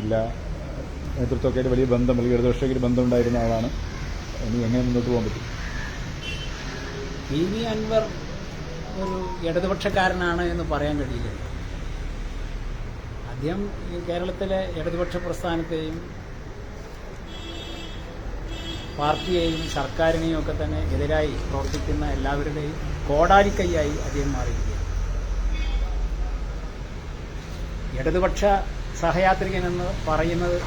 ജില്ലാ നേതൃത്വമൊക്കെ വലിയ ബന്ധം, വലിയ ഇടതുപക്ഷയ്ക്ക് ബന്ധം ഉണ്ടായിരുന്ന ആളാണ്. ഇനി എങ്ങനെ മുന്നോട്ട് പോകാൻ പറ്റും? പി.വി. അൻവർ ഒരു ഇടതുപക്ഷക്കാരനാണ് എന്ന് പറയാൻ കഴിയില്ല. അദ്ദേഹം കേരളത്തിലെ ഇടതുപക്ഷ പ്രസ്ഥാനത്തെയും പാർട്ടിയെയും സർക്കാരിനെയും ഒക്കെ തന്നെ എതിരായി പ്രവർത്തിക്കുന്ന എല്ലാവരുടെയും കോടാലിക്കൈയായി അദ്ദേഹം മാറിയിരിക്കുകയാണ്. ഇടതുപക്ഷ സഹയാത്രികനെന്ന് പറയുന്നത്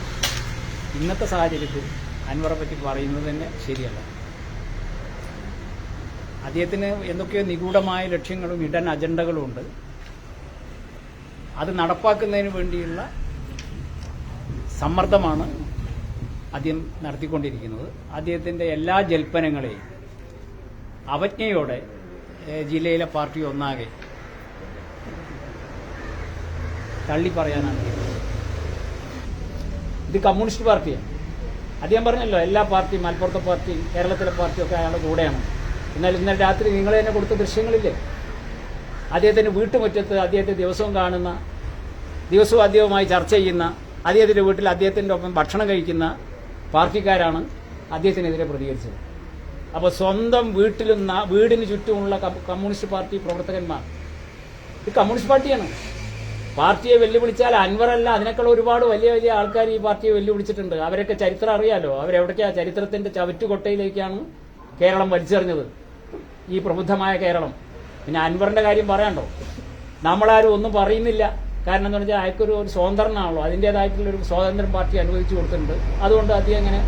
ഇന്നത്തെ സാഹചര്യത്തിൽ അൻവറെ പറ്റി പറയുന്നത് തന്നെ ശരിയല്ല. അദ്ദേഹത്തിന് എന്തൊക്കെയോ നിഗൂഢമായ ലക്ഷ്യങ്ങളും ഇടൻ അജണ്ടകളും ഉണ്ട്. അത് നടപ്പാക്കുന്നതിന് വേണ്ടിയുള്ള സമ്മർദ്ദമാണ് അദ്ദേഹം നടത്തിക്കൊണ്ടിരിക്കുന്നത്. അദ്ദേഹത്തിൻ്റെ എല്ലാ ജൽപ്പനങ്ങളെയും അവജ്ഞയോടെ ജില്ലയിലെ പാർട്ടി ഒന്നാകെ തള്ളിപ്പറയാനാണ് ചെയ്യുന്നത്. ഇത് കമ്മ്യൂണിസ്റ്റ് പാർട്ടിയാണ്. അദ്ദേഹം പറഞ്ഞല്ലോ, എല്ലാ പാർട്ടിയും, മലപ്പുറത്തെ പാർട്ടിയും കേരളത്തിലെ പാർട്ടിയൊക്കെ അയാളുടെ കൂടെയാണ്. എന്നാൽ ഇന്നലെ രാത്രി നിങ്ങൾ തന്നെ കൊടുത്ത ദൃശ്യങ്ങളില്ലേ, അദ്ദേഹത്തിൻ്റെ വീട്ടുമുറ്റത്ത് അദ്ദേഹത്തെ ദിവസവും കാണുന്ന, ദിവസവും അദ്ദേഹവുമായി ചർച്ച ചെയ്യുന്ന, അദ്ദേഹത്തിൻ്റെ വീട്ടിൽ അദ്ദേഹത്തിൻ്റെ ഒപ്പം ഭക്ഷണം കഴിക്കുന്ന പാർട്ടിക്കാരാണ് അദ്ദേഹത്തിനെതിരെ പ്രതികരിച്ചത്. അപ്പോൾ സ്വന്തം വീട്ടിലും വീടിന് ചുറ്റുമുള്ള കമ്മ്യൂണിസ്റ്റ് പാർട്ടി പ്രവർത്തകന്മാർ, ഇത് കമ്മ്യൂണിസ്റ്റ് പാർട്ടിയാണ്. പാർട്ടിയെ വെല്ലുവിളിച്ചാൽ അൻവറല്ല, അതിനേക്കാൾ ഒരുപാട് വലിയ വലിയ ആൾക്കാർ ഈ പാർട്ടിയെ വെല്ലുവിളിച്ചിട്ടുണ്ട്. അവരൊക്കെ ചരിത്രം അറിയാലോ. അവരെവിടേക്കാ ചരിത്രത്തിന്റെ ചവറ്റുകൊട്ടയിലേക്കാണ് കേരളം വലിച്ചെറിഞ്ഞത്, ഈ പ്രബുദ്ധമായ കേരളം. പിന്നെ അൻവറിന്റെ കാര്യം പറയാണ്ടോ, നമ്മളാരും ഒന്നും പറയുന്നില്ല. കാരണം എന്താണെന്ന് വെച്ചാൽ അയാൾക്കൊരു സ്വതന്ത്രനാണല്ലോ, അതിൻ്റെതായിട്ടുള്ളൊരു സ്വാതന്ത്ര്യം പാർട്ടി അനുവദിച്ചു കൊടുത്തിട്ടുണ്ട്. അതുകൊണ്ട് അദ്ദേഹം അങ്ങനെ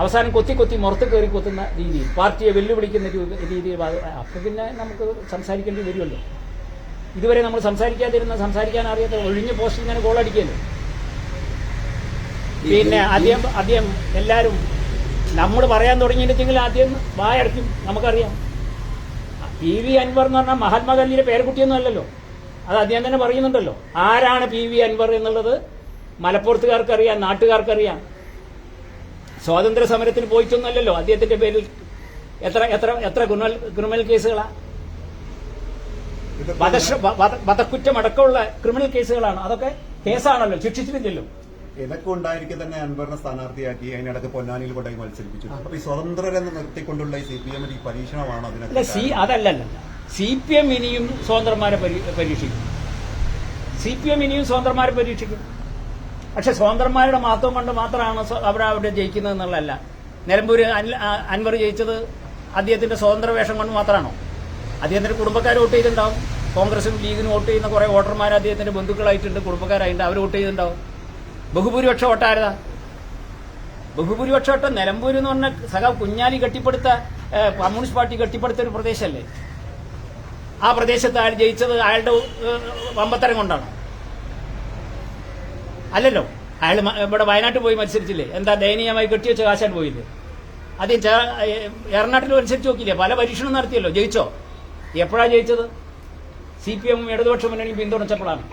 അവസാനം കൊത്തി കൊത്തി മുറത്ത് കയറി കൊത്തുന്ന രീതിയിൽ പാർട്ടിയെ വെല്ലുവിളിക്കുന്ന രീതിയിൽ, അപ്പോൾ പിന്നെ നമുക്ക് സംസാരിക്കേണ്ടി വരുമല്ലോ. ഇതുവരെ നമ്മൾ സംസാരിക്കാൻ അറിയാത്ത ഒഴിഞ്ഞ പോസ്റ്റിൽ ഇങ്ങനെ ഗോളടിക്കല്ലോ. പിന്നെ അദ്ദേഹം എല്ലാവരും നമ്മൾ പറയാൻ തുടങ്ങിയിട്ടുണ്ടെങ്കിൽ ആദ്യം വായടയ്ക്കും. നമുക്കറിയാം, പി.വി. അൻവർ എന്ന് പറഞ്ഞാൽ മഹാത്മാഗാന്ധിയുടെ പേരക്കുട്ടിയൊന്നും അല്ലല്ലോ. അത് അദ്ദേഹം തന്നെ പറയുന്നുണ്ടല്ലോ. ആരാണ് പി.വി. അൻവർ എന്നുള്ളത് മലപ്പുറത്തുകാർക്കറിയാം, നാട്ടുകാർക്കറിയാം. സ്വാതന്ത്ര്യ സമരത്തിന് പോയിട്ടൊന്നുമല്ലല്ലോ. അദ്ദേഹത്തിന്റെ പേരിൽ എത്ര ക്രിമിനൽ കേസുകളാണ്, വധക്കുറ്റമടക്കമുള്ള ക്രിമിനൽ കേസുകളാണ്. അതൊക്കെ കേസാണല്ലോ, ശിക്ഷിച്ചിട്ടില്ലല്ലോ. ഇതൊക്കെ ഉണ്ടായിരിക്കെ തന്നെ അൻവറിനെ സ്ഥാനാർത്ഥിയാക്കി അതിനിടയ്ക്ക് പൊന്നാനിയിൽ കൊണ്ടായി മത്സരിപ്പിച്ചു. അപ്പൊ ഈ സ്വതന്ത്രരെന്ന് നിർത്തിക്കൊണ്ടുള്ള ഈ CPM ഈ പരീക്ഷണമാണോ? അതിനല്ല, അതല്ലല്ല. CPM ഇനിയും സ്വതന്ത്രന്മാരെ പരീക്ഷിക്കും. CPM ഇനിയും സ്വതന്ത്രന്മാരെ പരീക്ഷിക്കും. പക്ഷെ സ്വതന്ത്രന്മാരുടെ മഹത്വം കൊണ്ട് മാത്രമാണ് അവിടെ ജയിക്കുന്നത് എന്നുള്ളതല്ല. നിലമ്പൂര് അൻവർ ജയിച്ചത് അദ്ദേഹത്തിന്റെ സ്വതന്ത്ര വേഷം കൊണ്ട് മാത്രമാണോ? അദ്ദേഹത്തിന്റെ കുടുംബക്കാർ വോട്ട് ചെയ്തിട്ടുണ്ടാവും. കോൺഗ്രസും ലീഗിനും വോട്ട് ചെയ്യുന്ന കുറെ വോട്ടർമാർ അദ്ദേഹത്തിന്റെ ബന്ധുക്കളായിട്ടുണ്ട്, കുടുംബക്കാരായിട്ടുണ്ട്. അവർ വോട്ട് ചെയ്തിട്ടുണ്ടാവും. ബഹുഭൂരിപക്ഷം വോട്ടായതാ. ബഹുഭൂരിപക്ഷം വോട്ട് നിലമ്പൂര് എന്ന് പറഞ്ഞ സഖാവ് കുഞ്ഞാലി കെട്ടിപ്പടുത്ത കമ്മ്യൂണിസ്റ്റ് പാർട്ടി കെട്ടിപ്പടുത്ത ഒരു പ്രദേശമല്ലേ. ആ പ്രദേശത്ത് അയാൾ ജയിച്ചത് അയാളുടെ വമ്പത്തരം കൊണ്ടാണ് അല്ലല്ലോ. അയാൾ ഇവിടെ വയനാട്ടിൽ പോയി മത്സരിച്ചില്ലേ? എന്താ ദയനീയമായി കെട്ടിവെച്ച കാശാൻ പോയില്ലേ? ആദ്യം എറണാട്ടിൽ മത്സരിച്ച് നോക്കിയില്ലേ? പല പരീക്ഷണം നടത്തിയല്ലോ, ജയിച്ചോ? എപ്പോഴാണ് ജയിച്ചത്? CPM ഇടതുപക്ഷ മുന്നണിയും പിന്തുണച്ചപ്പോഴാണ്.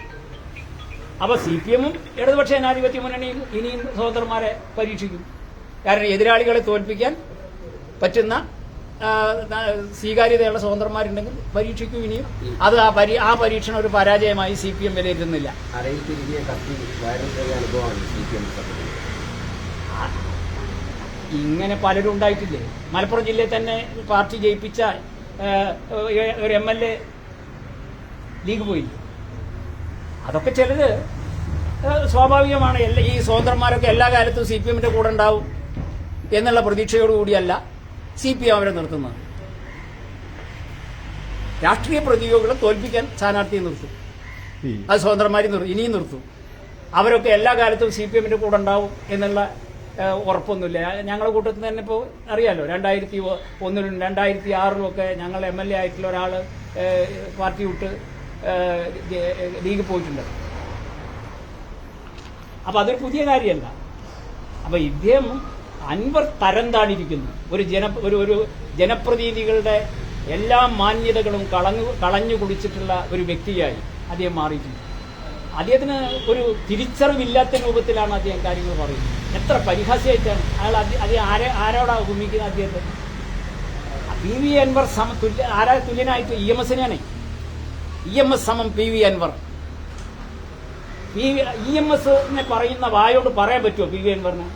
അപ്പോൾ CPM ഇടതുപക്ഷ ജനാധിപത്യ മുന്നണിയും ഇനിയും സ്വതന്ത്രന്മാരെ പരീക്ഷിക്കും. കാരണം എതിരാളികളെ തോൽപ്പിക്കാൻ പറ്റുന്ന സ്വീകാര്യതയുള്ള സ്വതന്ത്രന്മാരുണ്ടെങ്കിൽ പരീക്ഷിക്കും ഇനിയും. അത് ആ പരീക്ഷണം ഒരു പരാജയമായി CPM വിലയിരുത്തുന്നില്ല. ഇങ്ങനെ പലരും ഉണ്ടായിട്ടില്ലേ? മലപ്പുറം ജില്ലയിൽ തന്നെ പാർട്ടി ജയിപ്പിച്ച ഒരു MLA ലീഗ് പോയി. അതൊക്കെ ചിലത് സ്വാഭാവികമാണ്. ഈ സ്വതന്ത്രന്മാരൊക്കെ എല്ലാ കാലത്തും CPMന്റെ കൂടെ ഉണ്ടാവും എന്നുള്ള പ്രതീക്ഷയോടുകൂടിയല്ല CPM അവരെ നിർത്തുന്നത്. രാഷ്ട്രീയ പ്രതിയോഗികളെ തോൽപ്പിക്കാൻ സ്ഥാനാർത്ഥിയെ നിർത്തും. അത് സ്വതന്ത്രന്മാരെ ഇനിയും നിർത്തും. അവരൊക്കെ എല്ലാ കാലത്തും CPMന്റെ കൂടെ ഉണ്ടാവും എന്നുള്ള ഉറപ്പൊന്നുമില്ല. ഞങ്ങളുടെ കൂട്ടത്തിൽ തന്നെ ഇപ്പോൾ അറിയാലോ, 2001 2006 ഒക്കെ ഞങ്ങൾ MLA ആയിട്ടുള്ള ഒരാൾ പാർട്ടി വിട്ട് ലീഗ് പോയിട്ടുണ്ട്. അപ്പം അതൊരു പുതിയ കാര്യമല്ല. അപ്പം ഇദ്ദേഹം അൻവർ തരം താണിരിക്കുന്നു. ഒരു ജനപ്രതിനിധികളുടെ എല്ലാ മാന്യതകളും കളഞ്ഞു കുടിച്ചിട്ടുള്ള ഒരു വ്യക്തിയായി അദ്ദേഹം മാറിയിട്ടുണ്ട്. അദ്ദേഹത്തിന് ഒരു തിരിച്ചറിവില്ലാത്ത രൂപത്തിലാണ് അദ്ദേഹം കാര്യങ്ങൾ പറയുന്നത്. എത്ര പരിഹാസ്യമായിട്ടാണ് അയാൾ ആരോടാ ഉപമിക്കുന്നത് അദ്ദേഹത്തെ? പി.വി. അൻവർ ആരാ തുല്യനായിട്ട്? EMS EMS സമം പി.വി. അൻവർ. EMS പറയുന്ന വായോട് പറയാൻ പറ്റുമോ PV അൻവറിന്?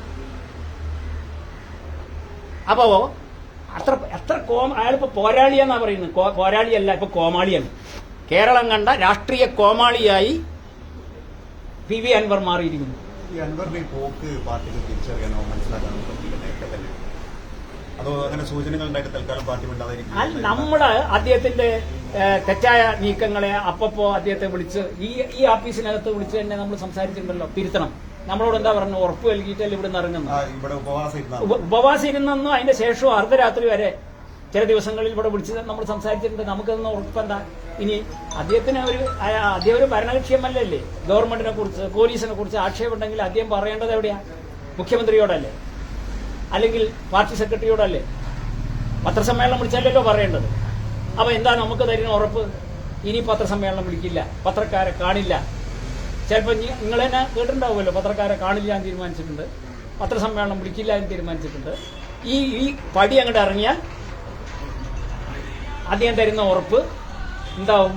അപ്പോ എത്ര അയാളിപ്പോ പോരാളിയെന്നാ പറയുന്നത്. പോരാളിയല്ല, ഇപ്പൊ കോമാളിയാണ്. കേരളം കണ്ട രാഷ്ട്രീയ കോമാളിയായി PV അൻവർ മാറിയിരിക്കുന്നു. ഈ അൻവറിന്റെ പോക്ക് പാർട്ടിക്ക് തിരിച്ചറിയാനോ മനസ്സിലാക്കാനോ പറ്റില്ല നേരത്തെ തന്നെ? അതോ അങ്ങനെ സൂചനകൾ ഉണ്ടായിട്ട് തൽക്കാലം പാർട്ടി ഉണ്ടായിരിക്കും? നമ്മള് അദ്ദേഹത്തിന്റെ തെറ്റായ നീക്കങ്ങളെ അപ്പപ്പോ അദ്ദേഹത്തെ വിളിച്ച് ഈ ഓഫീസിനകത്ത് വിളിച്ച് തന്നെ നമ്മൾ സംസാരിച്ചിട്ടുണ്ടല്ലോ, തിരുത്തണം. നമ്മളോട് എന്താ പറഞ്ഞു, ഉറപ്പ് നൽകിയിട്ടല്ലേ ഇവിടെ നിന്ന് ഇറങ്ങുന്നു. ഇവിടെ ഉപവാസം ഇരുന്നെന്നും അതിന്റെ ശേഷവും അർദ്ധരാത്രി വരെ ചില ദിവസങ്ങളിൽ ഇവിടെ വിളിച്ച് നമ്മൾ സംസാരിച്ചിട്ടുണ്ട്. നമുക്കൊന്നും ഉറപ്പെന്താ? ഇനി അദ്ദേഹത്തിന് അദ്ദേഹം ഒരു ഭരണകക്ഷിയല്ലേ, ഗവൺമെന്റിനെ കുറിച്ച് പോലീസിനെ കുറിച്ച് ആക്ഷേപമുണ്ടെങ്കിൽ അദ്ദേഹം പറയേണ്ടത് എവിടെയാ? മുഖ്യമന്ത്രിയോടല്ലേ, അല്ലെങ്കിൽ പാർട്ടി സെക്രട്ടറിയോടല്ലേ? പത്രസമ്മേളനം വിളിച്ചല്ലോ പറയേണ്ടത്. അപ്പൊ എന്താ നമുക്ക് തരുന്ന ഉറപ്പ്? ഇനി പത്രസമ്മേളനം വിളിക്കില്ല, പത്രക്കാരെ കാണില്ല. ചിലപ്പോൾ നിങ്ങൾ തന്നെ കേട്ടിട്ടുണ്ടാവുമല്ലോ, പത്രക്കാരെ കാണില്ല എന്ന് തീരുമാനിച്ചിട്ടുണ്ട്, പത്രസമ്മേളനം വിളിക്കില്ല എന്ന് തീരുമാനിച്ചിട്ടുണ്ട്. ഈ പടി അങ്ങോട്ട് ഇറങ്ങിയാൽ അദ്ദേഹം തരുന്ന ഉറപ്പ് എന്താവും?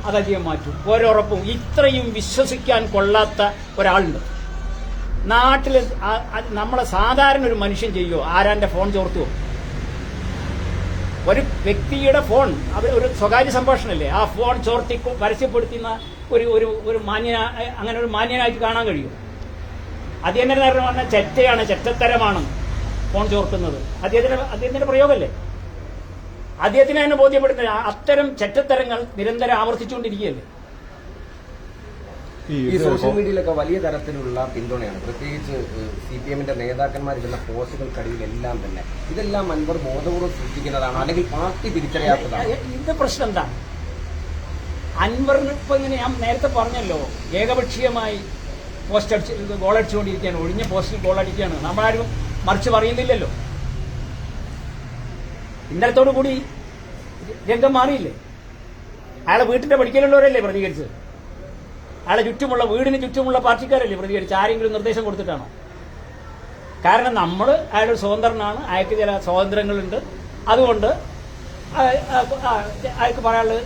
അതധികം മാറ്റും. ഓരോറപ്പും ഇത്രയും വിശ്വസിക്കാൻ കൊള്ളാത്ത ഒരാളുണ്ട് നാട്ടിൽ. നമ്മളെ സാധാരണ ഒരു മനുഷ്യൻ ചെയ്യുമോ? ആരാന്റെ ഫോൺ ചോർത്തുവോ? ഒരു വ്യക്തിയുടെ ഫോൺ, അവർ ഒരു സ്വകാര്യ സംഭാഷണമല്ലേ, ആ ഫോൺ ചോർത്തി പരസ്യപ്പെടുത്തുന്ന ഒരു അങ്ങനെ ഒരു മാന്യനായിട്ട് കാണാൻ കഴിയും? അദ്ദേഹം തന്നെ പറഞ്ഞ ചെറ്റയാണ്, ചെറ്റത്തരമാണ് ഫോൺ ചോർത്തുന്നത്. അദ്ദേഹത്തിന്റെ പ്രയോഗമല്ലേ? അദ്ദേഹത്തിന് തന്നെ ബോധ്യപ്പെടുത്തുന്നത് അത്തരം ചെറ്റത്തരങ്ങൾ നിരന്തരം ആവർത്തിച്ചുകൊണ്ടിരിക്കുകയല്ലേ. ഈ സോഷ്യൽ മീഡിയയിലൊക്കെ വലിയ തരത്തിലുള്ള പിന്തുണയാണ്, പ്രത്യേകിച്ച് CPM-ന്റെ നേതാക്കന്മാരിടുന്ന പോസ്റ്റുകൾക്കടിയിലെല്ലാം തന്നെ. ഇതെല്ലാം അൻവർ ബോധപൂർവ്വം സൃഷ്ടിക്കുന്നതാണ്, അല്ലെങ്കിൽ പാർട്ടി തിരിച്ചറിയാത്തതാണ്. ഇതിന്റെ പ്രശ്നം എന്താ? അൻവറിന് ഇപ്പൊ ഇങ്ങനെ ഞാൻ നേരത്തെ പറഞ്ഞല്ലോ, ഏകപക്ഷീയമായി ഗോളടിച്ചുകൊണ്ടിരിക്കുകയാണ്, ഒഴിഞ്ഞ പോസ്റ്റിൽ ഗോളടിക്കുകയാണ്. നമ്മളാരും മറിച്ച് പറയുന്നില്ലല്ലോ. ഇന്നലത്തോടു കൂടി രംഗം മാറിയില്ലേ? അയാളെ വീട്ടിന്റെ പഠിക്കലുള്ളവരല്ലേ പ്രതികരിച്ചത്? അയാളെ ചുറ്റുമുള്ള വീടിന് ചുറ്റുമുള്ള പാർട്ടിക്കാരല്ലേ പ്രതികരിച്ച്? ആരെങ്കിലും നിർദ്ദേശം കൊടുത്തിട്ടാണോ? കാരണം നമ്മൾ അയാളൊരു സ്വതന്ത്രനാണ്, അയാൾക്ക് ചില സ്വാതന്ത്ര്യങ്ങളുണ്ട്. അതുകൊണ്ട് അയാൾക്ക് പറയാനുള്ളത്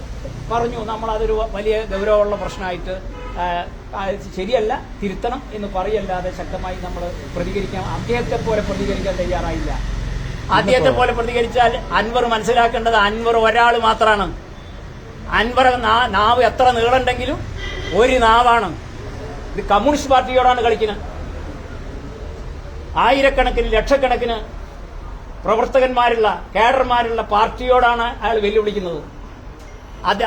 പറഞ്ഞു. നമ്മളതൊരു വലിയ ഗൗരവമുള്ള പ്രശ്നമായിട്ട് ശരിയല്ല, തിരുത്തണം എന്ന് പറയല്ലാതെ ശക്തമായി നമ്മൾ പ്രതികരിക്കാൻ അദ്ദേഹത്തെ പോലെ പ്രതികരിക്കാൻ തയ്യാറായില്ല. അദ്ദേഹത്തെ പോലെ പ്രതികരിച്ചാൽ അൻവർ മനസ്സിലാക്കേണ്ടത് അൻവർ ഒരാൾ മാത്രമാണ്. അൻവർ നാവ് എത്ര നീളുണ്ടെങ്കിലും ഒരു നാവാണ്. ഇത് കമ്മ്യൂണിസ്റ്റ് പാർട്ടിയോടാണ് കളിക്കുന്നത്. ആയിരക്കണക്കിന് ലക്ഷക്കണക്കിന് പ്രവർത്തകന്മാരുള്ള കേഡർമാരുള്ള പാർട്ടിയോടാണ് അയാൾ വെല്ലുവിളിക്കുന്നത്. അത്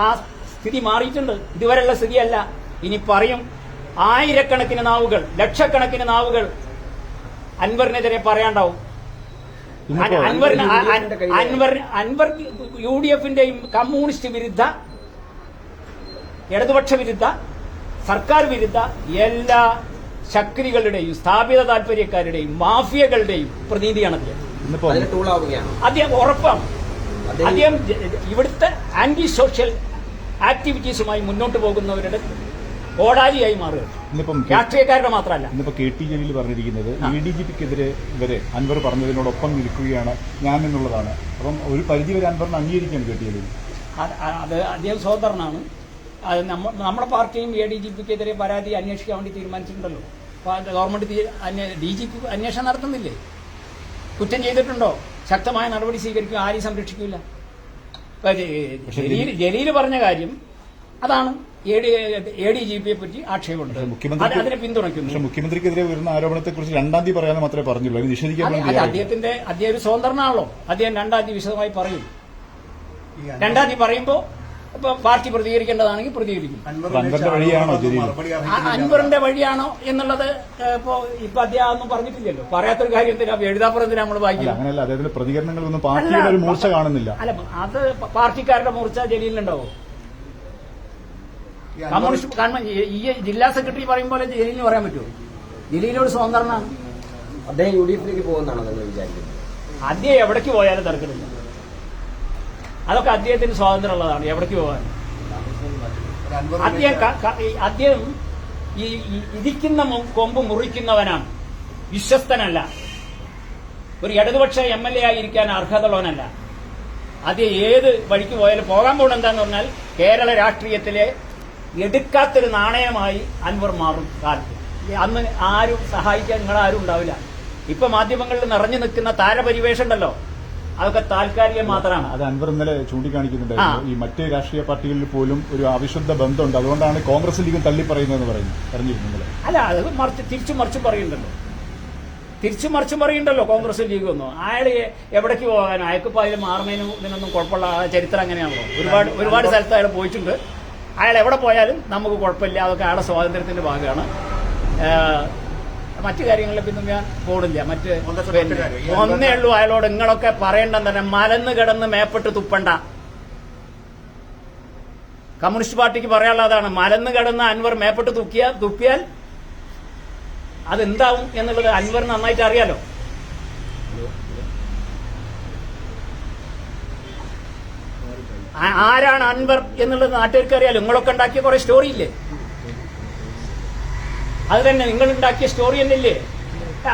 ആ സ്ഥിതി മാറിയിട്ടുണ്ട്. ഇതുവരെയുള്ള സ്ഥിതിയല്ല. ഇനി പറയും. ആയിരക്കണക്കിന് നാവുകൾ, ലക്ഷക്കണക്കിന് നാവുകൾ അൻവറിനെതിരെ പറയാണ്ടാവും. അൻവർ UDF-ന്റെയും കമ്മ്യൂണിസ്റ്റ് വിരുദ്ധ, ഇടതുപക്ഷ വിരുദ്ധ, സർക്കാർ വിരുദ്ധ എല്ലാ ശക്തികളുടെയും സ്ഥാപിത താല്പര്യക്കാരുടെയും മാഫിയകളുടെയും പ്രതിനിധിയാണ് അദ്ദേഹം. ഉറപ്പാണ് അദ്ദേഹം ഇവിടുത്തെ ആന്റി സോഷ്യൽ ആക്ടിവിറ്റീസുമായി മുന്നോട്ട് പോകുന്നവരുടെ കോടാലിയായി മാറുക. രാഷ്ട്രീയക്കാരുടെ മാത്രമല്ല. ഇന്നിപ്പോ KT ജലീൽ പറഞ്ഞിരിക്കുന്നത് ADGP-ക്കെതിരെ വരെ അൻവർ പറഞ്ഞതിനോടൊപ്പം നിൽക്കുകയാണ് ഞാൻ എന്നുള്ളതാണ്. അപ്പം ഒരു പരിധിവരെ അൻവറിന് അംഗീകരിക്കുകയാണ് KT ജലീൽ. അത് അദ്ദേഹം സ്വതന്ത്രനാണ്. അത് നമ്മുടെ പാർട്ടിയും ADGP-ക്കെതിരെ പരാതി അന്വേഷിക്കാൻ വേണ്ടി തീരുമാനിച്ചിട്ടുണ്ടല്ലോ. ഗവൺമെന്റ് DGP അന്വേഷണം നടത്തുന്നില്ലേ? കുറ്റം ചെയ്തിട്ടുണ്ടോ? ശക്തമായ നടപടി സ്വീകരിക്കും. ആരെയും സംരക്ഷിക്കില്ല. ജലീൽ പറഞ്ഞ കാര്യം അതാണ്. ADGP-യെ പറ്റി ആക്ഷേപമുണ്ട്, അതിനെ പിന്തുണയ്ക്കുന്നു. പക്ഷേ മുഖ്യമന്ത്രിക്കെതിരെ വരുന്ന ആരോപണത്തെക്കുറിച്ച് 2-ാം തീയതി പറയാൻ മാത്രമേ പറഞ്ഞുള്ളൂ. നിഷേധിക്കാൻ അദ്ദേഹം ഒരു സ്വതന്ത്രനാണല്ലോ. അദ്ദേഹം 2-ാം തീയതി വിശദമായി പറയും. 2-ാം തീയതി പറയുമ്പോൾ ഇപ്പൊ പാർട്ടി പ്രതികരിക്കേണ്ടതാണെങ്കിൽ പ്രതികരിക്കും. അൻവറിന്റെ വഴിയാണോ എന്നുള്ളത് ഇപ്പൊ അദ്ദേഹം ഒന്നും പറഞ്ഞിട്ടില്ലല്ലോ. പറയാത്തൊരു കാര്യം എന്തിനാ എഴുതാപ്പുറത്തിന് നമ്മൾ വായിക്കില്ല. അങ്ങനെയല്ല, അദ്ദേഹത്തിന്റെ പ്രതികരണങ്ങളൊന്നും പാർട്ടിയുടെ ഒരു മൂർച്ച കാണുന്നില്ല. അല്ല, അത് പാർട്ടിക്കാരുടെ മൂർച്ച ജലീലിനുണ്ടാവും. കമ്മ്യൂണിസ്റ്റ് കാരണം ഈ ജില്ലാ സെക്രട്ടറി പറയും പോലെ ജലീലിന് പറയാൻ പറ്റുമോ? ജലീലിനോട് സ്വതന്ത്രനാണ്. അദ്ദേഹം UDF-ലേക്ക് പോകുന്നതാണോ നിങ്ങൾ വിചാരിക്കുന്നത്? അദ്ദേഹം എവിടേക്ക് പോയാലും തർക്കമില്ല. അതൊക്കെ അദ്ദേഹത്തിന് സ്വാതന്ത്ര്യമുള്ളതാണ്, എവിടേക്ക് പോകാൻ. അദ്ദേഹം ഈ ഇരിക്കുന്ന കൊമ്പ് മുറിക്കുന്നവനാണ്, വിശ്വസ്തനല്ല. ഒരു ഇടതുപക്ഷ MLA ആയിരിക്കാൻ അർഹതയുള്ളവനല്ല. അത് ഏത് വഴിക്ക് പോയാലും പോകാൻ പോകുന്നത് എന്താന്ന് പറഞ്ഞാൽ കേരള രാഷ്ട്രീയത്തിലെ എടുക്കാത്തൊരു നാണയമായി അൻവർ മാറും കാലത്ത്. അന്ന് ആരും സഹായിക്കാൻ നിങ്ങളാരും ഉണ്ടാവില്ല. ഇപ്പൊ മാധ്യമങ്ങളിൽ നിറഞ്ഞു നിൽക്കുന്ന താരപരിവേഷം ഉണ്ടല്ലോ, അതൊക്കെ താൽക്കാലികം മാത്രമാണ്. അത് അൻവർ ഇന്നലെ ചൂണ്ടിക്കാണിക്കുന്നുണ്ടായിരുന്നു. ഈ മറ്റ് രാഷ്ട്രീയ പാർട്ടികളിൽ പോലും ഒരു അവിശുദ്ധ ബന്ധമുണ്ട്, അതുകൊണ്ടാണ് കോൺഗ്രസ് ലീഗും തള്ളി പറയുന്നതെന്ന് പറഞ്ഞിരുന്നു. അല്ല, അത് തിരിച്ചും മറിച്ചും പറയുന്നുണ്ടല്ലോ കോൺഗ്രസ് ലീഗ് ഒന്നും. അയാൾ എവിടേക്ക് പോകാനോ അയാൾക്കിപ്പോൾ അതിൽ മാറുന്നതിനും ഇതിനൊന്നും കുഴപ്പമുള്ള ചരിത്രം അങ്ങനെയാണല്ലോ. ഒരുപാട് സ്ഥലത്ത് അയാൾ പോയിട്ടുണ്ട്. അയാൾ എവിടെ പോയാലും നമുക്ക് കുഴപ്പമില്ല, അതൊക്കെ അയാളുടെ സ്വാതന്ത്ര്യത്തിന്റെ ഭാഗമാണ്. മറ്റു കാര്യങ്ങളിൽ പിന്നെ ഞാൻ പോടില്ല. ഒന്നേ ഉള്ളൂ അയാളോട് നിങ്ങളൊക്കെ പറയേണ്ടെന്ന് തന്നെ, മലന്ന് കിടന്ന് മേപ്പെട്ട് തുപ്പണ്ട. കമ്മ്യൂണിസ്റ്റ് പാർട്ടിക്ക് പറയാനുള്ളതാണ്, മലന്ന് കിടന്ന് അൻവർ മേപ്പെട്ട് തുപ്പിയാൽ അതെന്താവും എന്നുള്ളത് അൻവറിന് നന്നായിട്ട് അറിയാലോ. ആരാണ് അൻവർ എന്നുള്ളത് നാട്ടുകാർക്ക് അറിയാലോ. നിങ്ങളൊക്കെ ഉണ്ടാക്കിയ കുറെ സ്റ്റോറി ഇല്ലേ, അത് തന്നെ നിങ്ങൾ ഉണ്ടാക്കിയ സ്റ്റോറി തന്നെയില്ലേ.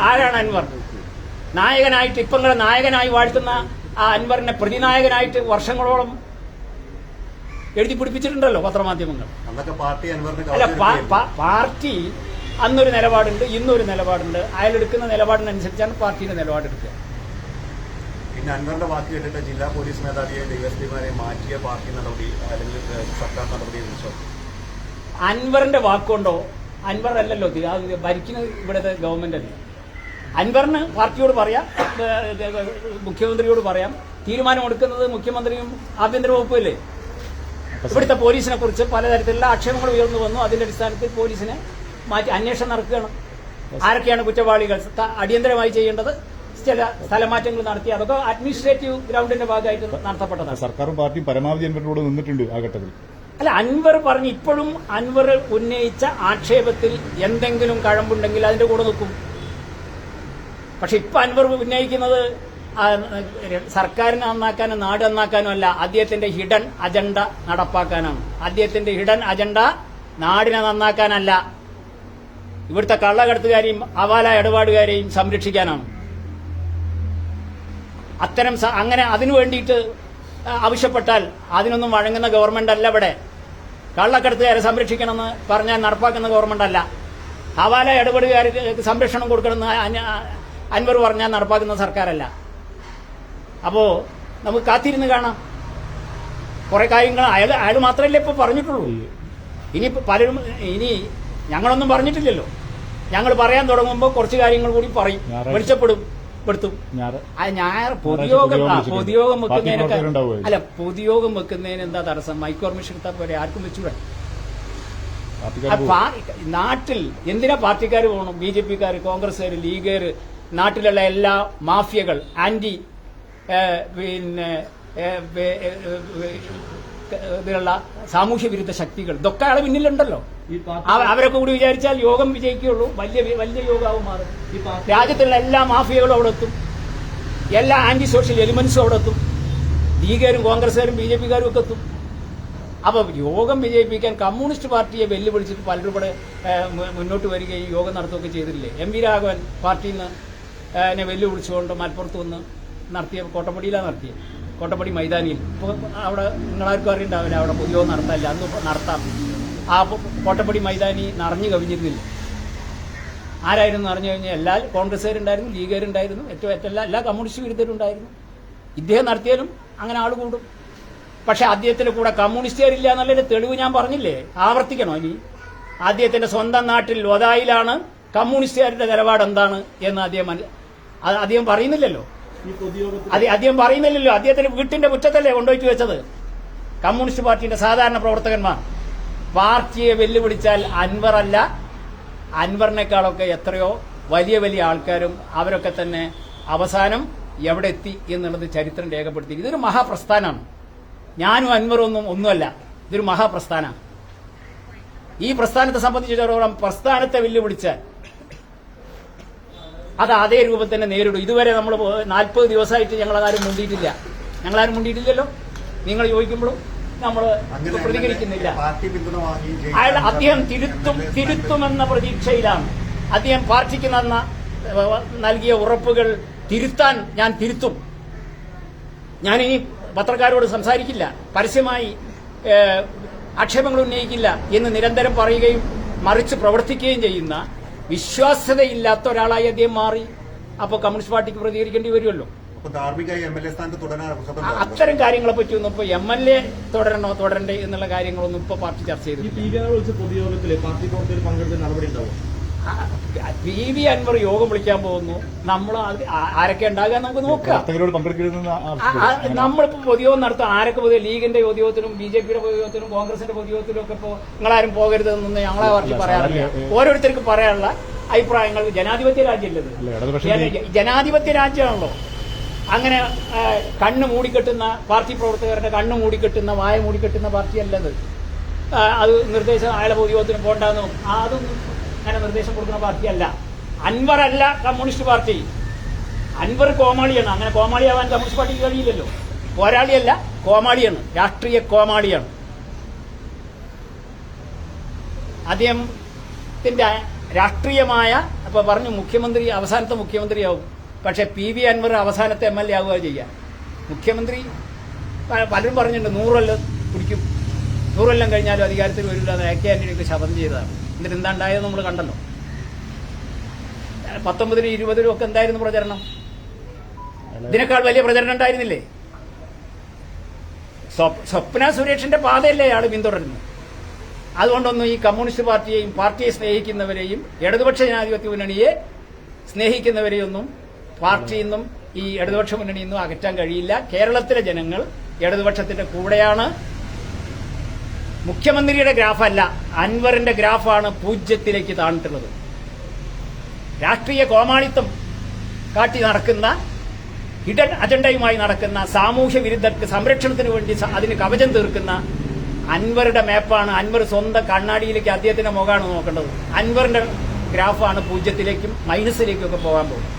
ആരാണ് അൻവർ? നായകനായിട്ട് ഇപ്പൊ നിങ്ങളെ നായകനായി വാഴ്ത്തുന്ന ആ അൻവറിനെ പ്രതിനായകനായിട്ട് വർഷങ്ങളോളം എഴുതി പിടിപ്പിച്ചിട്ടുണ്ടല്ലോ പത്രമാധ്യമങ്ങൾ. അല്ല, പാർട്ടി അന്നൊരു നിലപാടുണ്ട്, ഇന്നൊരു നിലപാടുണ്ട്. അയാളെടുക്കുന്ന നിലപാടിനനുസരിച്ചാണ് പാർട്ടിയുടെ നിലപാടെടുക്കുക. പിന്നെ അൻവറിന്റെ വാക്ക് കേട്ടിട്ട് ജില്ലാ പോലീസ് മേധാവിയെ ഡിവൈഎസ്പിമാരെ മാറ്റിയ പാർട്ടി നടപടി അല്ലെങ്കിൽ സർക്കാർ നടപടിയെ കുറിച്ചോ? അൻവറിന്റെ വാക്കുകൊണ്ടോ? അൻവർ അല്ലല്ലോ ഭരിക്കുന്നത്, ഇവിടുത്തെ ഗവൺമെന്റ് അല്ലേ. അൻവറിന് പാർട്ടിയോട് പറയാം, മുഖ്യമന്ത്രിയോട് പറയാം. തീരുമാനമെടുക്കുന്നത് മുഖ്യമന്ത്രിയും ആഭ്യന്തര വകുപ്പല്ലേ. ഇവിടുത്തെ പോലീസിനെ കുറിച്ച് പലതരത്തിലുള്ള ആക്ഷേപങ്ങൾ ഉയർന്നു വന്നു. അതിന്റെ അടിസ്ഥാനത്തിൽ പോലീസിനെ മാറ്റി അന്വേഷണം നടക്കുകയാണ്. ആരൊക്കെയാണ് കുറ്റവാളികൾ, അടിയന്തരമായി ചെയ്യേണ്ടത് ചില സ്ഥലമാറ്റങ്ങൾ നടത്തി. അതൊക്കെ അഡ്മിനിസ്ട്രേറ്റീവ് ഗ്രൗണ്ടിന്റെ ഭാഗമായിട്ട് നടത്തപ്പെട്ടതാണ്. സർക്കാരും പാർട്ടിയും പരമാവധി അൻവറിനോട് നിന്നിട്ടുണ്ട് ആ ഘട്ടത്തിൽ. അല്ല, അൻവർ പറഞ്ഞു, ഇപ്പോഴും അൻവർ ഉന്നയിച്ച ആക്ഷേപത്തിൽ എന്തെങ്കിലും കഴമ്പുണ്ടെങ്കിൽ അതിന്റെ കൂടെ നിൽക്കും. പക്ഷെ ഇപ്പൊ അൻവർ ഉന്നയിക്കുന്നത് സർക്കാരിനെ നന്നാക്കാനും നാട് നന്നാക്കാനും അല്ല, അദ്ദേഹത്തിന്റെ ഹിഡൻ അജണ്ട നടപ്പാക്കാനാണ്. അദ്ദേഹത്തിന്റെ ഹിഡൻ അജണ്ട നാടിനെ നന്നാക്കാനല്ല, ഇവിടുത്തെ കള്ളക്കടത്തുകാരെയും ഹവാല ഇടപാടുകാരെയും സംരക്ഷിക്കാനാണ്. അങ്ങനെ അതിനു വേണ്ടിയിട്ട് ആവശ്യപ്പെട്ടാൽ അതിനൊന്നും വഴങ്ങുന്ന ഗവൺമെന്റ് അല്ല ഇവിടെ. കള്ളക്കടത്തുകാരെ സംരക്ഷിക്കണമെന്ന് പറഞ്ഞാൽ നടപ്പാക്കുന്ന ഗവൺമെന്റ് അല്ല. ഹവാല ഇടപാടുകാർക്ക് സംരക്ഷണം കൊടുക്കണമെന്ന് അൻവർ പറഞ്ഞാൽ നടപ്പാക്കുന്ന സർക്കാരല്ല. അപ്പോ നമുക്ക് കാത്തിരുന്ന് കാണാം. കുറെ കാര്യങ്ങൾ അയാൾ മാത്രമല്ലേ ഇപ്പൊ പറഞ്ഞിട്ടുള്ളൂ. ഇനി പലരും ഞങ്ങളൊന്നും പറഞ്ഞിട്ടില്ലല്ലോ. ഞങ്ങൾ പറയാൻ തുടങ്ങുമ്പോൾ കുറച്ച് കാര്യങ്ങൾ കൂടി പറയും, വെളിച്ചപ്പെടുത്തും. ഞായർ പൊതുയോഗം വെക്കുന്നതിനൊക്കെ അല്ല, പൊതുയോഗം വെക്കുന്നതിന് എന്താ തടസ്സം? മൈക്ക് പെർമിഷൻ എടുത്താൽ പോലെ ആർക്കും വെച്ചൂടെ? നാട്ടിൽ എന്തിനാ പാർട്ടിക്കാർ പോകണം? BJP-ക്കാർ, കോൺഗ്രസ്സുകാർ, ലീഗുകാർ, നാട്ടിലുള്ള എല്ലാ മാഫിയകൾ, ആന്റി ഇതിലുള്ള സാമൂഹ്യ വിരുദ്ധ ശക്തികൾ, ഇതൊക്കെ അയാളെ പിന്നിലുണ്ടല്ലോ. അവരൊക്കെ കൂടി വിചാരിച്ചാൽ യോഗം വിജയിക്കുകയുള്ളൂ. വലിയ യോഗമാവും മാറും. രാജ്യത്തുള്ള എല്ലാ മാഫിയകളും അവിടെ എത്തും, എല്ലാ ആന്റി സോഷ്യൽ എലിമെന്റ്സും അവിടെ എത്തും. ലീഗുകാരും കോൺഗ്രസ്സുകാരും BJP-ക്കാരും ഒക്കെ എത്തും. അപ്പൊ യോഗം വിജയിപ്പിക്കാൻ കമ്മ്യൂണിസ്റ്റ് പാർട്ടിയെ വെല്ലുവിളിച്ചിട്ട് പലരും ഇവിടെ മുന്നോട്ട് വരികയും യോഗം നടത്തുകയൊക്കെ ചെയ്തിട്ടില്ലേ? MV രാഘവൻ പാർട്ടിയിൽ നിന്ന് വെല്ലുവിളിച്ചുകൊണ്ട് മലപ്പുറത്ത് വന്ന് നടത്തിയ കോട്ടപ്പടിയിലാണ് നടത്തിയത്, കോട്ടപ്പടി മൈതാനിയിൽ. ഇപ്പോൾ അവിടെ നിങ്ങളാർക്കും അറിയണ്ടാവില്ല, അവിടെ പൊതുയോഗം നടത്താനില്ല, അന്ന് നടത്താം. ആ കോട്ടപ്പടി മൈതാനി നിറഞ്ഞു കവിഞ്ഞിരുന്നില്ല. ആരായിരുന്നു നിറഞ്ഞു കഴിഞ്ഞാൽ എല്ലാ കോൺഗ്രസ്സുകാരുണ്ടായിരുന്നു, ലീഗുകാരുണ്ടായിരുന്നു, എല്ലാ കമ്മ്യൂണിസ്റ്റ് വിരുദ്ധരുണ്ടായിരുന്നു. ഇദ്ദേഹം നടത്തിയാലും അങ്ങനെ ആൾ കൂടും. പക്ഷെ അദ്ദേഹത്തിന്റെ കൂടെ കമ്മ്യൂണിസ്റ്റുകാരില്ല എന്നുള്ളൊരു തെളിവ് ഞാൻ പറഞ്ഞില്ലേ, ആവർത്തിക്കണോ ഇനി? അദ്ദേഹത്തിന്റെ സ്വന്തം നാട്ടിൽ ഒതായിലാണ് കമ്മ്യൂണിസ്റ്റുകാരുടെ നിലപാട് എന്താണ് എന്ന് അദ്ദേഹം പറയുന്നില്ലല്ലോ. അദ്ദേഹം പറയുന്നില്ലല്ലോ. അദ്ദേഹത്തിന്റെ വീട്ടിന്റെ മുറ്റത്തല്ലേ കൊണ്ടുപോയിട്ട് വെച്ചത് കമ്മ്യൂണിസ്റ്റ് പാർട്ടിയുടെ സാധാരണ പ്രവർത്തകന്മാർ. പാർട്ടിയെ വെല്ലുവിളിച്ചാൽ അൻവറല്ല, അൻവറിനേക്കാളൊക്കെ എത്രയോ വലിയ ആൾക്കാരും അവരൊക്കെ തന്നെ അവസാനം എവിടെ എത്തി എന്നുള്ളത് ചരിത്രം രേഖപ്പെടുത്തി. ഇതൊരു മഹാപ്രസ്ഥാനമാണ്. ഞാനും അൻവറൊന്നും ഒന്നുമല്ല, ഇതൊരു മഹാപ്രസ്ഥാനമാണ്. ഈ പ്രസ്ഥാനത്തെ സംബന്ധിച്ചിടത്തോളം പ്രസ്ഥാനത്തെ വെല്ലുവിളിച്ചാൽ അത് അതേ രൂപത്തിൽ തന്നെ നേരിടും. ഇതുവരെ നമ്മൾ 40 ദിവസമായിട്ട് ഞങ്ങളാരും മുണ്ടിയിട്ടില്ലല്ലോ. നിങ്ങൾ ചോദിക്കുമ്പോഴും നമ്മൾ പ്രതികരിക്കുന്നില്ല. അദ്ദേഹം തിരുത്തുമെന്ന പ്രതീക്ഷയിലാണ്. അദ്ദേഹം പാർട്ടിക്ക് നൽകിയ ഉറപ്പുകൾ തിരുത്താൻ ഞാൻ തിരുത്തും. ഞാനിനി പത്രക്കാരോട് സംസാരിക്കില്ല, പരസ്യമായി ആക്ഷേപങ്ങൾ ഉന്നയിക്കില്ല എന്ന് നിരന്തരം പറയുകയും മറിച്ച് പ്രവർത്തിക്കുകയും ചെയ്യുന്ന വിശ്വാസ്യതയില്ലാത്ത ഒരാളായി അദ്ദേഹം മാറി. അപ്പോൾ കമ്മ്യൂണിസ്റ്റ് പാർട്ടിക്ക് പ്രതികരിക്കേണ്ടി വരുമല്ലോ. അപ്പൊ ധാർമ്മികമായി MLA സ്ഥാനത്ത് തുടരാൻ അർഹതയുണ്ടോ? അത്തരം കാര്യങ്ങളെ പറ്റിയൊന്നും ഇപ്പോൾ MLA തുടരണോ തുടരണ്ടേ എന്നുള്ള കാര്യങ്ങളൊന്നും ഇപ്പോൾ പാർട്ടി ചർച്ച ചെയ്തിട്ടില്ല. പൊതുയോഗത്തിൽ പാർട്ടി പ്രവർത്തകർ പങ്കെടുത്ത നടപടി ഉണ്ടാവും. PV അൻവർ യോഗം വിളിക്കാൻ പോകുന്നു. നമ്മൾ ആരൊക്കെ ഉണ്ടാകുക നമുക്ക് നോക്കാം. പ്രവർത്തകരോട് പങ്കെടുക്കരുതെന്ന് നമ്മളിപ്പോൾ പൊതുയോഗം നടത്തും. ആരൊക്കെ പൊതുവെ ലീഗിന്റെ പൊതുയോഗത്തിനും BJPയുടെ പൊതുയോഗത്തിനും കോൺഗ്രസിന്റെ പൊതുയോഗത്തിനും ഒക്കെ ഇപ്പോൾ നിങ്ങളാരും പോകരുതെന്നൊന്നും ഞങ്ങളെ പാർട്ടി പറയാറില്ല. ഓരോരുത്തർക്കും പറയാനുള്ള അഭിപ്രായങ്ങൾ. ജനാധിപത്യ രാജ്യമല്ലത്, ജനാധിപത്യ രാജ്യമാണല്ലോ. അങ്ങനെ കണ്ണ് മൂടിക്കെട്ടുന്ന പാർട്ടി പ്രവർത്തകരുടെ കണ്ണ് മൂടിക്കെട്ടുന്ന വായ മൂടിക്കെട്ടുന്ന പാർട്ടിയല്ലത്. അത് നിർദ്ദേശം അയാളെ പൊതുയോഗത്തിന് പോകണ്ടെന്നും അതൊന്നും അങ്ങനെ നിർദ്ദേശം കൊടുക്കുന്ന പാർട്ടിയല്ല. അൻവർ അല്ല കമ്മ്യൂണിസ്റ്റ് പാർട്ടി. അൻവർ കോമാളിയാണ്. അങ്ങനെ കോമാളിയാവാൻ കമ്മ്യൂണിസ്റ്റ് പാർട്ടിക്ക് കഴിയില്ലല്ലോ. പോരാളിയല്ല, കോമാളിയാണ്, രാഷ്ട്രീയ കോമാളിയാണ്. അദ്ദേഹത്തിന്റെ രാഷ്ട്രീയമായ അപ്പൊ പറഞ്ഞു മുഖ്യമന്ത്രി അവസാനത്തെ മുഖ്യമന്ത്രിയാവും. പക്ഷെ PV അൻവർ അവസാനത്തെ MLA ആവുക ചെയ്യുക. മുഖ്യമന്ത്രി പലരും പറഞ്ഞിട്ടുണ്ട് 100 കൊല്ലം പിടിക്കും, 100 കൊല്ലം കഴിഞ്ഞാലും അധികാരത്തിൽ വരില്ല എന്ന് AK ആന്റണിക്ക് ശപഥം ചെയ്തതാണ്. എന്നിട്ട് എന്താ ഉണ്ടായത് നമ്മൾ കണ്ടല്ലോ. 19 20 ഒക്കെ എന്തായിരുന്നു പ്രചരണം? ഇതിനേക്കാൾ വലിയ പ്രചരണം ഉണ്ടായിരുന്നില്ലേ? സ്വപ്ന സുരേഷിന്റെ പാതയല്ലേ അയാൾ പിന്തുടരുന്നത്. അതുകൊണ്ടൊന്നും ഈ കമ്മ്യൂണിസ്റ്റ് പാർട്ടിയെയും പാർട്ടിയെ സ്നേഹിക്കുന്നവരെയും ഇടതുപക്ഷ ജനാധിപത്യ മുന്നണിയെ സ്നേഹിക്കുന്നവരെയൊന്നും പാർട്ടിയിൽ നിന്നും ഈ ഇടതുപക്ഷ മുന്നണിയിൽ നിന്നും അകറ്റാൻ കഴിയില്ല. കേരളത്തിലെ ജനങ്ങൾ ഇടതുപക്ഷത്തിന്റെ കൂടെയാണ്. മുഖ്യമന്ത്രിയുടെ ഗ്രാഫല്ല, അൻവറിന്റെ ഗ്രാഫാണ് 0-ലേക്ക് താണിട്ടുള്ളത്. രാഷ്ട്രീയ കോമാളിത്തം കാട്ടി നടക്കുന്ന, ഹിഡൻ അജണ്ടയുമായി നടക്കുന്ന സാമൂഹ്യ വിരുദ്ധർക്ക് സംരക്ഷണത്തിന് വേണ്ടി അതിന് കവചം തീർക്കുന്ന അൻവറുടെ മാപ്പാണ്. അൻവർ സ്വന്തം കണ്ണാടിയിലേക്ക് അദ്ദേഹത്തിന്റെ മുഖമാണ് നോക്കേണ്ടത്. അൻവറിന്റെ ഗ്രാഫാണ് 0-ലേക്കും -ലേക്കും ഒക്കെ പോകാൻ പോകുന്നത്.